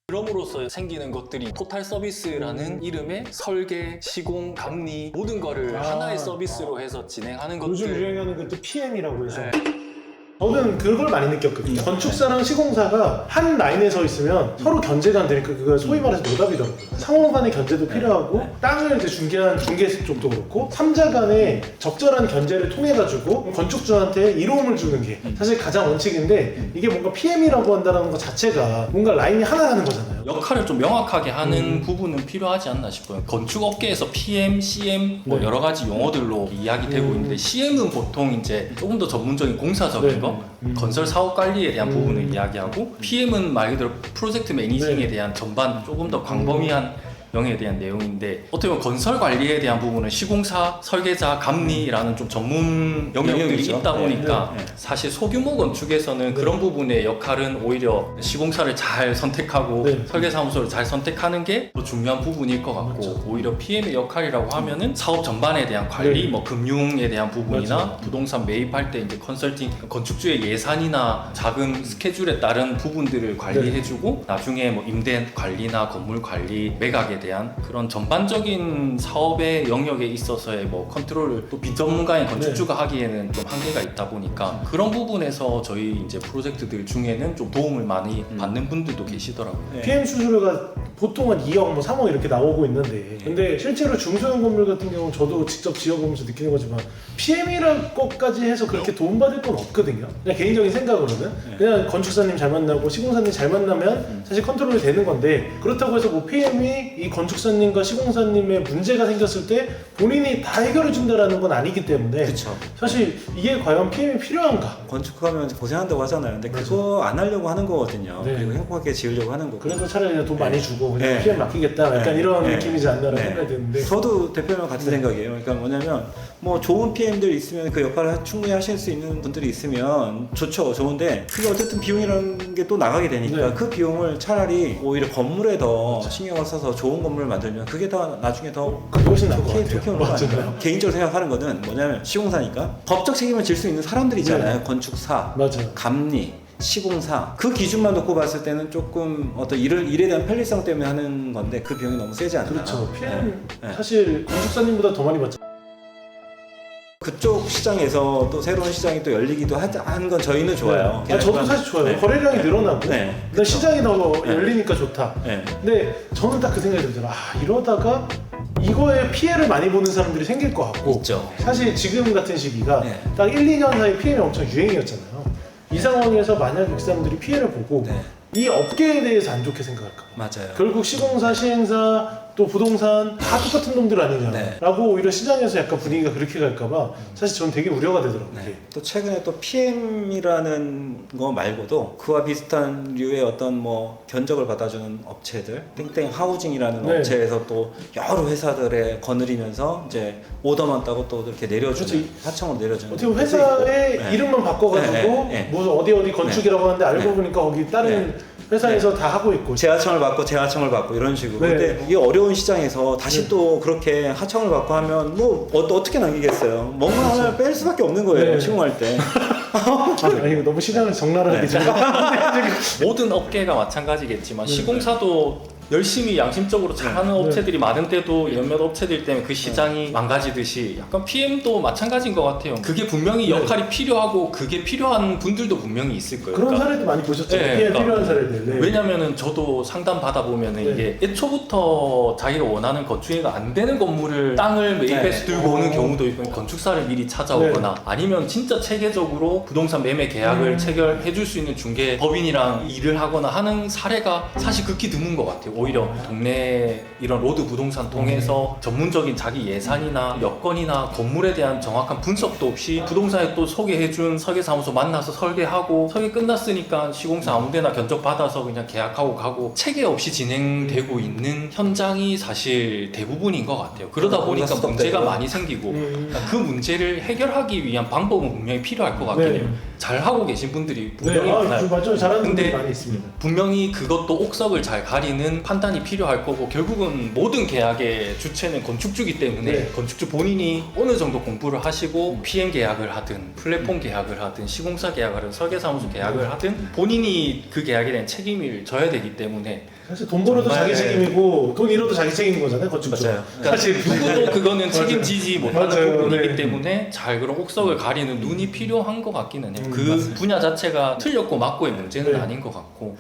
그럼으로써 생기는 것들이 토탈 서비스라는 이름의 설계, 시공, 감리 모든 거를 하나의 서비스로 해서 진행하는 것들. 요즘 유행하는 것도 PM이라고 해서 네. 저는 그걸 많이 느꼈거든요. 건축사랑 시공사가 한 라인에 서 있으면 서로 견제가 안 되니까 그거 소위 말해서 노답이더라고요. 상호 간의 견제도 필요하고 땅을 이제 중개한 중개사 쪽도 그렇고 3자 간의 적절한 견제를 통해 가지고 건축주한테 이로움을 주는 게 사실 가장 원칙인데 이게 뭔가 PM이라고 한다는 것 자체가 뭔가 라인이 하나라는 거잖아요. 역할을 좀 명확하게 하는 부분은 필요하지 않나 싶어요. 건축업계에서 PM, CM 뭐 네. 여러 가지 용어들로 이야기되고 있는데 CM은 보통 이제 조금 더 전문적인 공사적인 네. 거, 건설 사업 관리에 대한 부분을 이야기하고 PM은 말 그대로 프로젝트 매니징에 네. 대한 전반 조금 더 광범위한 영역에 대한 내용인데 어떻게 보면 건설 관리에 대한 부분은 시공사, 설계자, 감리라는 좀 전문 영역들이 영역이죠. 있다 보니까 네. 사실 소규모 건축에서는 그런 부분의 역할은 오히려 시공사를 잘 선택하고 네. 설계사무소를 잘 선택하는 게 더 중요한 부분일 것 같고 맞죠. 오히려 PM의 역할이라고 하면은 사업 전반에 대한 관리, 네. 뭐 금융에 대한 부분이나 맞죠. 부동산 매입할 때 이제 컨설팅, 건축주의 예산이나 자금 스케줄에 따른 부분들을 관리해주고 나중에 뭐 임대 관리나 건물 관리, 매각에 대한 그런 전반적인 사업의 영역에 있어서의 뭐 컨트롤을 또 비전문가인 건축주가 하기에는 좀 한계가 있다 보니까 그런 부분에서 저희 이제 프로젝트들 중에는 좀 도움을 많이 받는 분들도 계시더라고요. 네. PM 수수료가 보통은 2억, 뭐 3억 이렇게 나오고 있는데 근데 실제로 중소형 건물 같은 경우는 저도 직접 지어보면서 느끼는 거지만 PM이랄 것까지 해서 그렇게 도움받을 건 없거든요. 그냥 개인적인 생각으로는 그냥 건축사님 잘 만나고 시공사님 잘 만나면 사실 컨트롤이 되는 건데 그렇다고 해서 뭐 PM이 이 건축사님과 시공사님의 문제가 생겼을 때 본인이 다 해결해 준다라는 건 아니기 때문에 그쵸. 사실 이게 과연 PM이 필요한가? 건축하면 고생한다고 하잖아요. 근데 맞아. 그거 안 하려고 하는 거거든요. 네. 그리고 행복하게 지으려고 하는 거고. 그래서 차라리 그냥 돈 많이 주고 그냥 네. PM 맡기겠다 약간 네. 이런 네. 느낌이지 않나라는 네. 생각이 드는데 저도 대표님 같은 네. 생각이에요. 그러니까 뭐냐면 뭐 좋은 PM들 있으면 그 역할을 충분히 하실 수 있는 분들이 있으면 좋죠. 좋은데 그게 어쨌든 비용이라는 게 또 나가게 되니까 네. 그 비용을 차라리 오히려 건물에 더 신경을 써서 좋은 건물을 만들면 그게 더 나중에 더 그게 훨씬 나은 것 좋게 같아요. 좋게 오는 거 맞아요. 아닌가요? 개인적으로 생각하는 거는 뭐냐면 시공사니까 법적 책임을 질 수 있는 사람들이 있잖아요. 건축사, 맞아요. 감리, 시공사 그 기준만 놓고 봤을 때는 조금 어떤 일에 대한 편리성 때문에 하는 건데 그 비용이 너무 세지 않나. 그렇죠. PM 네. 사실 건축사님보다 더 많이 받죠. 그쪽 시장에서 또 새로운 시장이 또 열리기도 하는 건 저희는 좋아요. 아, 저도 사실 좋아요. 네. 거래량이 늘어나고 네. 일단 시장이 더 네. 열리니까 좋다. 네. 근데 저는 딱 그 생각이 들더라고요. 아, 이러다가 이거에 피해를 많이 보는 사람들이 생길 것 같고 있죠. 사실 지금 같은 시기가 네. 딱 1, 2년 사이 PM이 엄청 유행이었잖아요. 이 상황에서 만약 이 사람들이 피해를 보고 네. 이 업계에 대해서 안 좋게 생각할까 봐. 맞아요. 결국 시공사, 시행사, 또 부동산 다 똑같은 놈들 아니냐 네. 라고 오히려 시장에서 약간 분위기가 그렇게 갈까봐 사실 저는 되게 우려가 되더라고요. 네. 이게. 또 최근에 또 PM이라는 거 말고도 그와 비슷한 류의 어떤 뭐 견적을 받아주는 업체들, 땡땡 하우징이라는 네. 업체에서 또 여러 회사들에 거느리면서 이제 오더만 따고 또 이렇게 내려주는 그렇죠. 하청으로 내려주는 어떻게 보면 회사의 네. 이름만 바꿔가지고 네, 네, 네. 무슨 어디 건축이라고 하는데 알고 네. 보니까 거기 다른 회사에서 다 하고 있고 재하청을 받고 이런 식으로. 네. 근데 이게 어려운 시장에서 다시 또 그렇게 하청을 받고 하면 뭐 어떻게 남기겠어요? 뭔가 하나 뺄 수밖에 없는 거예요. 네. 시공할 때. 아니 이거 너무 시장을 적나라하게 지금 모든 업계가 마찬가지겠지만 시공사도 열심히 양심적으로 잘하는 네. 업체들이 많은데도 몇몇 업체들 때문에 그 시장이 망가지듯이 약간 PM도 마찬가지인 것 같아요. 그게 분명히 역할이 필요하고 그게 필요한 분들도 분명히 있을 거예요. 그런 그러니까 사례도 많이 보셨죠. 네, 피해 그러니까. 필요한 사례들. 네. 왜냐면은 저도 상담 받아보면은 네. 이게 애초부터 자기가 원하는 건축이가 안 되는 건물을 땅을 매입해서 네. 들고 오는 경우도 있고 건축사를 미리 찾아오거나 아니면 진짜 체계적으로 부동산 매매 계약을 체결해 줄 수 있는 중개 법인이랑 일을 하거나 하는 사례가 사실 극히 드문 것 같아요. 오히려 동네 이런 로드 부동산 통해서 전문적인 자기 예산이나 여건이나 건물에 대한 정확한 분석도 없이 부동산에 또 소개해준 설계사무소 만나서 설계하고 설계 끝났으니까 시공사 아무데나 견적 받아서 그냥 계약하고 가고 체계 없이 진행되고 있는 현장이 사실 대부분인 것 같아요. 그러다 보니까 문제가 많이 생기고 그러니까 그 문제를 해결하기 위한 방법은 분명히 필요할 것 같긴 해요. 잘 하고 계신 분들이 네, 분명히 맞아요. 잘하는 분들이 근데 많이 있습니다. 분명히 그것도 옥석을 잘 가리는 판단이 필요할 거고 결국은 모든 계약의 주체는 건축주기 때문에 네. 건축주 본인이 어느 정도 공부를 하시고 PM 계약을 하든 플랫폼 계약을 하든 시공사 계약을 하든 설계사무소 계약을 하든 본인이 그 계약에 대한 책임을 져야 되기 때문에 사실 돈 벌어도 정말- 자기 책임이고 돈 잃어도 자기 책임인 거잖아요, 건축주. 맞아요. 그러니까 사실 누구도 그거는 책임지지 못하는 맞아요. 부분이기 네. 때문에 잘 그런 옥석을 가리는 눈이 필요한 것 같기는 해요. 그 맞습니다. 분야 자체가 틀렸고 맞고의 문제는 네. 아닌 것 같고.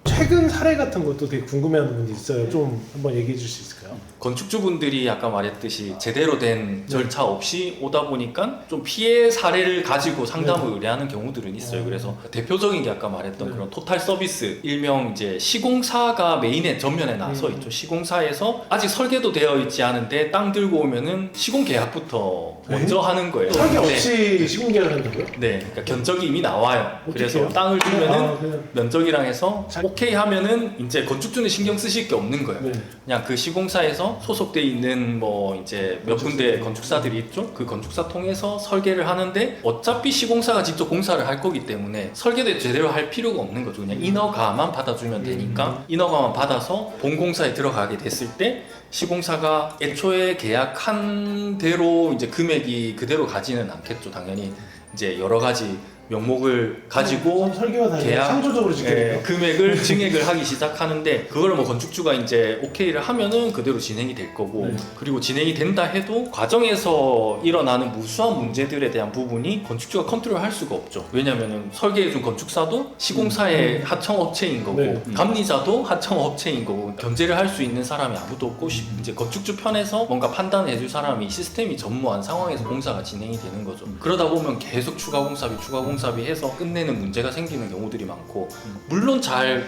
최근 사례 같은 것도 되게 궁금해하는 분이 있어요. 좀 한번 얘기해 줄 수 있을까요? 건축주분들이 아까 말했듯이 제대로 된 절차 없이 오다 보니까 좀 피해 사례를 가지고 상담을 의뢰하는 경우들은 있어요. 그래서 대표적인 게 아까 말했던 네. 그런 토탈 서비스, 일명 이제 시공사가 메인에 전면에 나서 있죠. 시공사에서 아직 설계도 되어 있지 않은데 땅 들고 오면은 시공 계약부터 네? 먼저 하는 거예요. 설계 네. 없이 시공계약을 한다고요? 네, 그러니까 견적이 이미 나와요. 그래서 어떡해요? 땅을 주면은 아, 그냥. 면적이랑 해서 자- 오케이 하면은 이제 건축주는 신경 쓰실 게 없는 거예요. 네. 그냥 그 시공사에서 소속돼 있는 뭐 이제 몇 군데 건축사들이 있죠. 그 건축사 통해서 설계를 하는데 어차피 시공사가 직접 공사를 할 거기 때문에 설계도 제대로 할 필요가 없는 거죠. 그냥 인허가만 받아주면 되니까 인허가만 받아서 본 공사에 들어가게 됐을 때 시공사가 애초에 계약한 대로 이제 금액이 그대로 가지는 않겠죠. 당연히 이제 여러 가지 명목을 가지고 설계와 달리 계약, 창조적으로 짓겠네요. 예, 금액을 증액을 하기 시작하는데 그걸 뭐 건축주가 이제 오케이를 하면은 그대로 진행이 될 거고 네. 그리고 진행이 된다 해도 과정에서 일어나는 무수한 문제들에 대한 부분이 건축주가 컨트롤할 수가 없죠. 왜냐면은 설계해준 건축사도 시공사의 하청업체인 거고 네. 감리자도 하청업체인 거고 견제를 할 수 있는 사람이 아무도 없고 이제 건축주 편에서 뭔가 판단해줄 사람이 시스템이 전무한 상황에서 공사가 진행이 되는 거죠. 그러다 보면 계속 추가 공사비 해서 끝내는 문제가 생기는 경우들이 많고 물론 잘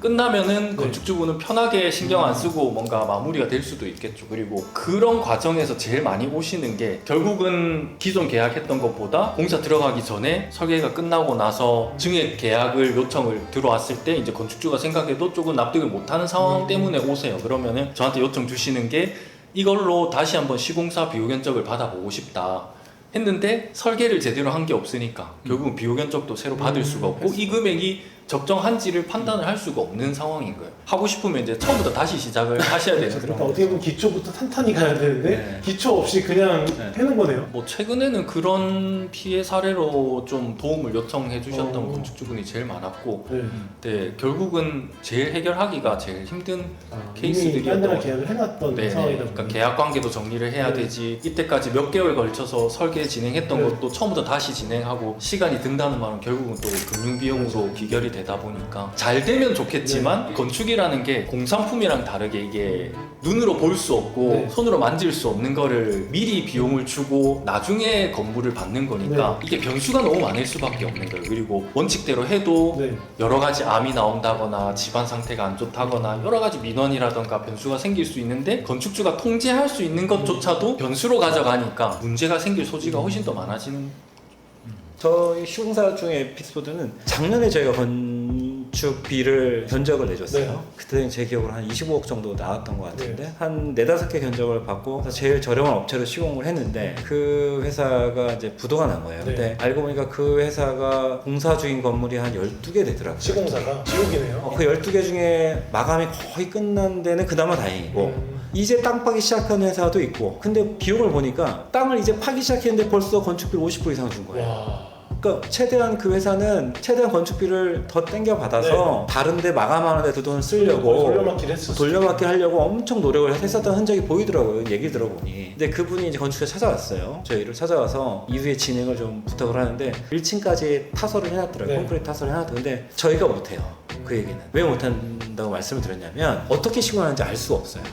끝나면은 건축주분은 편하게 신경 안 쓰고 뭔가 마무리가 될 수도 있겠죠. 그리고 그런 과정에서 제일 많이 오시는 게 결국은 기존 계약했던 것보다 공사 들어가기 전에 설계가 끝나고 나서 증액 계약을 요청을 들어왔을 때 이제 건축주가 생각해도 조금 납득을 못하는 상황 때문에 오세요. 그러면은 저한테 요청 주시는 게 이걸로 다시 한번 시공사 비용 견적을 받아보고 싶다. 했는데 설계를 제대로 한 게 없으니까 결국은 비용 견적도 새로 받을 수가 없고 이 금액이 적정한지를 판단을 할 수가 없는 상황인 거예요. 하고 싶으면 이제 처음부터 다시 시작을 하셔야 되는 그런 그러니까 거죠. 어떻게 보면 기초부터 탄탄히 가야 되는데 네. 기초 없이 그냥 해는 거네요. 뭐 최근에는 그런 피해 사례로 좀 도움을 요청해 주셨던 어. 건축주분이 제일 많았고 네. 네, 결국은 제일 해결하기가 제일 힘든 이미 케이스들이었던 딴 데랑 것 계약을 해놨던 네, 상황이다 그러니까 보니. 계약 관계도 정리를 해야 네. 되지 이때까지 몇 개월 걸쳐서 설계 진행했던 네. 것도 처음부터 다시 진행하고 시간이 든다는 말은 결국은 또 금융 비용으로 귀결이 되다 보니까 잘 되면 좋겠지만 건축이라는 게 공산품이랑 다르게 이게 눈으로 볼 수 없고 네. 손으로 만질 수 없는 거를 미리 비용을 주고 나중에 건물을 받는 거니까 이게 변수가 너무 많을 수밖에 없는 거예요. 그리고 원칙대로 해도 네. 여러 가지 암이 나온다거나 집안 상태가 안 좋다거나 여러 가지 민원이라던가 변수가 생길 수 있는데 건축주가 통제할 수 있는 것조차도 변수로 가져가니까 문제가 생길 소지가 훨씬 더 많아지는. 저희 시공사 중에 에피소드는 작년에 저희가 건축비를 견적을 내줬어요. 네. 그때 제 기억으로 한 25억 정도 나왔던 것 같은데 한 4-5개 견적을 받고 제일 저렴한 업체로 시공을 했는데 그 회사가 이제 부도가 난 거예요. 네. 근데 알고 보니까 그 회사가 공사 중인 건물이 한 12개 되더라고요. 시공사가 지옥이네요. 그 12개 중에 마감이 거의 끝난 데는 그나마 다행이고 이제 땅 파기 시작한 회사도 있고 근데 비용을 보니까 땅을 이제 파기 시작했는데 벌써 건축비를 50% 이상 준 거예요. 와. 그러니까 최대한 그 회사는 최대한 건축비를 더 땡겨 받아서 다른데 마감하는데 그 돈을 쓰려고 돌려막기를 했었어. 돌려막기 하려고 엄청 노력을 했었던 흔적이 보이더라고요. 얘기 들어보니. 근데 그분이 이제 건축가 찾아왔어요. 저희를 찾아와서 이후에 진행을 좀 부탁을 하는데 1층까지 타설을 해놨더라고요. 네. 콘크리트 타설을 해놨는데 저희가 못해요. 그 얘기는. 왜 못한다고 말씀을 드렸냐면 어떻게 시공하는지 알 수가 없어요.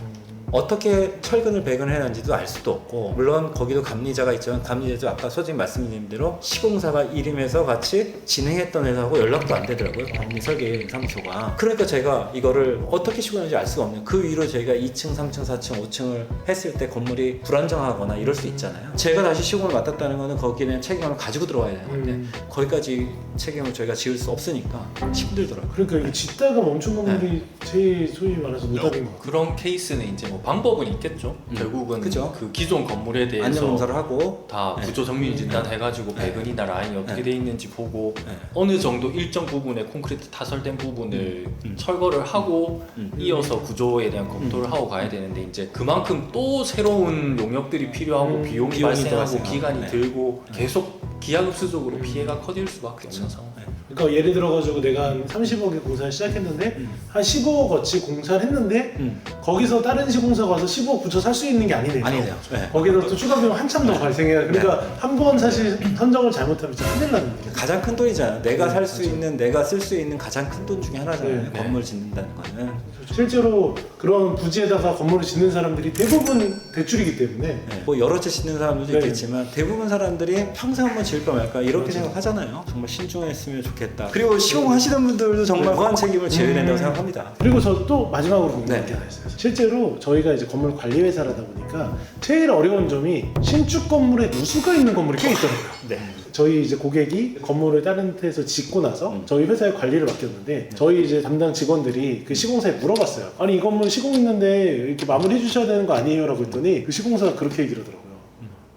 어떻게 철근을 배근을 해놨는지도 알 수도 없고 물론 거기도 감리자가 있지만 감리자도 아까 소진 말씀드린 대로 시공사가 이름에서 같이 진행했던 회사하고 연락도 안 되더라고요. 감리 설계 사무소가. 그러니까 제가 이거를 어떻게 시공하는지 알 수가 없는 그 위로 저희가 2층, 3층, 4층, 5층을 했을 때 건물이 불안정하거나 이럴 수 있잖아요. 제가 다시 시공을 맡았다는 거는 거기는 책임을 가지고 들어와야 되는 건데 거기까지 책임을 저희가 지을 수 없으니까 힘들더라고요. 그러니까 이거 짓다가 멈춘 건물이 제일 소위 말해서 노답인 것 같아요. 그런 케이스는 이제 뭐 방법은 있겠죠. 결국은 그죠. 그 기존 건물에 대해서 안전검사를 하고 다 네. 구조 정밀 진단 해가지고 배근이나 라인이 어떻게 네. 돼 있는지 보고 네. 어느 정도 일정 부분에 콘크리트 타설된 부분을 철거를 하고 이어서 구조에 대한 검토를 하고 가야 되는데 이제 그만큼 또 새로운 용역들이 필요하고 비용이 비용이 발생하고 발생하고. 기간이 네. 들고 계속 기하급수적으로 피해가 커질 수밖에 없는 상황. 그러니까 예를 들어가지고 내가 한 30억의 공사를 시작했는데 한 15억어치 공사를 했는데 거기서 다른 시공사가 와서 15억 붙여 살 수 있는 게 아니네요. 아니네요. 네. 거기다 또 추가 비용 한참 더 발생해요. 그러니까 한 번 사실 선정을 잘못하면 진짜 큰일 나는 거예요. 가장 큰 돈이잖아요. 내가 네, 살 수 맞아요. 있는, 내가 쓸 수 있는 가장 큰 돈 중에 하나잖아요. 네. 건물 짓는다는 거는. 실제로 그런 부지에다가 건물을 짓는 사람들이 대부분 대출이기 때문에 네. 뭐 여러 채 짓는 사람들도 네. 있겠지만 대부분 사람들이 평생 한번 지을까 말까 이렇게 맞아요. 생각하잖아요. 정말 신중했으면 좋겠다. 그리고 시공하시는 분들도 정말 무한 책임을 지어야 된다고 생각합니다. 그리고 저 또 마지막으로 궁금한 네. 게 하나 있어요. 실제로 저희가 이제 건물 관리 회사라다 보니까 제일 어려운 점이 신축 건물에 누수가 있는 건물이 꽤 있더라고요. 네. 저희 이제 고객이 건물을 다른 데서 짓고 나서 저희 회사에 관리를 맡겼는데 저희 이제 담당 직원들이 그 시공사에 물어봤어요. 아니 이 건물 시공 있는데 이렇게 마무리해 주셔야 되는 거 아니에요? 라고 했더니 그 시공사가 그렇게 얘기를 하더라고요.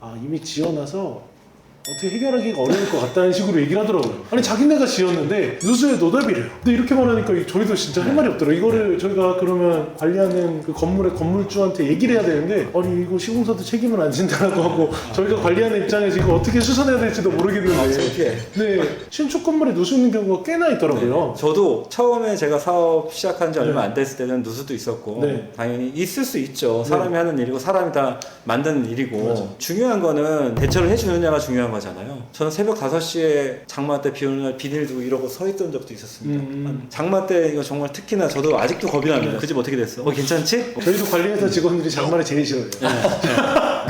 아 이미 지어놔서 어떻게 해결하기가 어려울 것 같다는 식으로 얘기를 하더라고요. 아니 자기네가 지었는데 누수에 노답이래요. 근데 이렇게 말하니까 저희도 진짜 할 말이 없더라고요. 이거를 저희가 그러면 관리하는 그 건물의 건물주한테 얘기를 해야 되는데 아니 이거 시공사도 책임을 안 진다라고 하고 저희가 관리하는 입장에서 이거 어떻게 수선해야 될지도 모르겠는데 어떻게? 네 신축 건물에 누수 있는 경우가 꽤나 있더라고요. 저도 처음에 제가 사업 시작한 지 얼마 안 됐을 때는 누수도 있었고 네. 당연히 있을 수 있죠. 사람이 하는 일이고 사람이 다 만드는 일이고 맞아. 중요한 거는 대처를 해주느냐가 중요한 거잖아요. 저는 새벽 5시에 장마 때 비 오는 날 비닐 두고 이러고 서 있던 적도 있었습니다. 장마 때 이거 정말 특히나 저도 아직도 겁이 납니다. 그 집 어떻게 됐어? 괜찮지? 저희도 관리회사 직원들이 장마를 제일 싫어해요.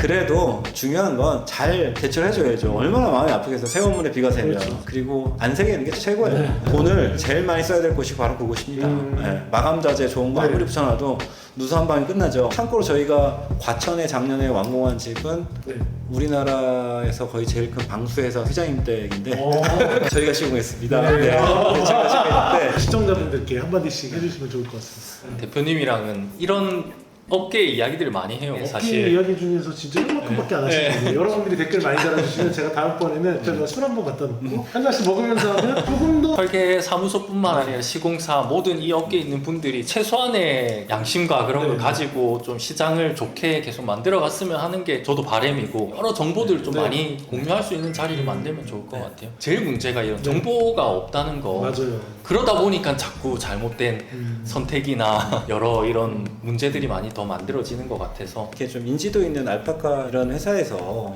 그래도 중요한 건 잘 대처를 해줘야죠. 얼마나 마음이 아프겠어. 새 건물에 비가 새면. 그렇죠. 그리고 안 새게 하는 게 최고예요. 돈을 제일 많이 써야 될 곳이 바로 그곳입니다. 네. 마감 자재 좋은 거 아무리 네. 붙여놔도 누수 한 방에 끝나죠. 참고로 저희가 과천에 작년에 완공한 집은 네. 우리나라에서 거의 제일 큰 방수회사 회장님 댁인데 어, 저희가 시공했습니다. 네. 네. 제가 시공했는데 시청자분들께 한마디씩 해주시면 좋을 것 같습니다. 대표님이랑은 이런 업계 이야기들을 많이 해요. 업계 사실 이야기 중에서 진짜 이만큼밖에 안 하시거든요. 여러분들이 댓글 많이 달아주시면 제가 다음번에는 제가 술 한 번 갖다 놓고 한 잔씩 먹으면서 하면 조금 더 설계 사무소뿐만 아니라 시공사 모든 이 업계에 있는 분들이 최소한의 양심과 그런 걸 네. 가지고 좀 시장을 좋게 계속 만들어 갔으면 하는 게 저도 바람이고 여러 정보들 좀 네. 많이 공유할 수 있는 자리를 만들면 좋을 것 같아요. 제일 문제가 이런 정보가 없다는 거. 맞아요. 그러다 보니까 자꾸 잘못된 선택이나 여러 이런 문제들이 많이 더 만들어지는 것 같아서 이렇게 좀 인지도 있는 알파카 이런 회사에서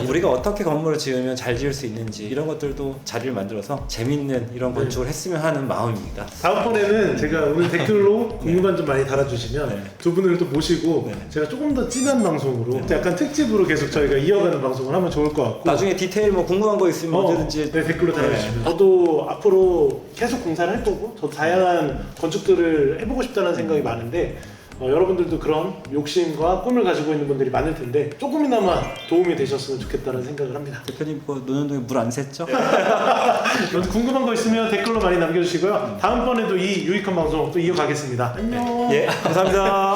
우리가 어떻게 건물을 지으면 잘 지을 수 있는지 이런 것들도 자리를 만들어서 재밌는 이런 건축을 했으면 하는 마음입니다. 다음번에는 제가 오늘 댓글로 궁금한 점 많이 달아주시면 네. 두 분을 또 모시고 네. 제가 조금 더 진한 방송으로 약간 특집으로 계속 저희가 이어가는 방송을 하면 좋을 것 같고 나중에 디테일 뭐 궁금한 거 있으면 언제든지 네, 댓글로 달아주시면 저도 앞으로 계속 공사를 할 거고 저도 다양한 건축들을 해보고 싶다는 생각이 많은데 여러분들도 그런 욕심과 꿈을 가지고 있는 분들이 많을 텐데 조금이나마 도움이 되셨으면 좋겠다는 생각을 합니다. 대표님 뭐 노는 동에 물 안 샜죠? 여러분 궁금한 거 있으면 댓글로 많이 남겨주시고요. 다음번에도 이 유익한 방송 또 이어가겠습니다. 안녕. 예, 감사합니다.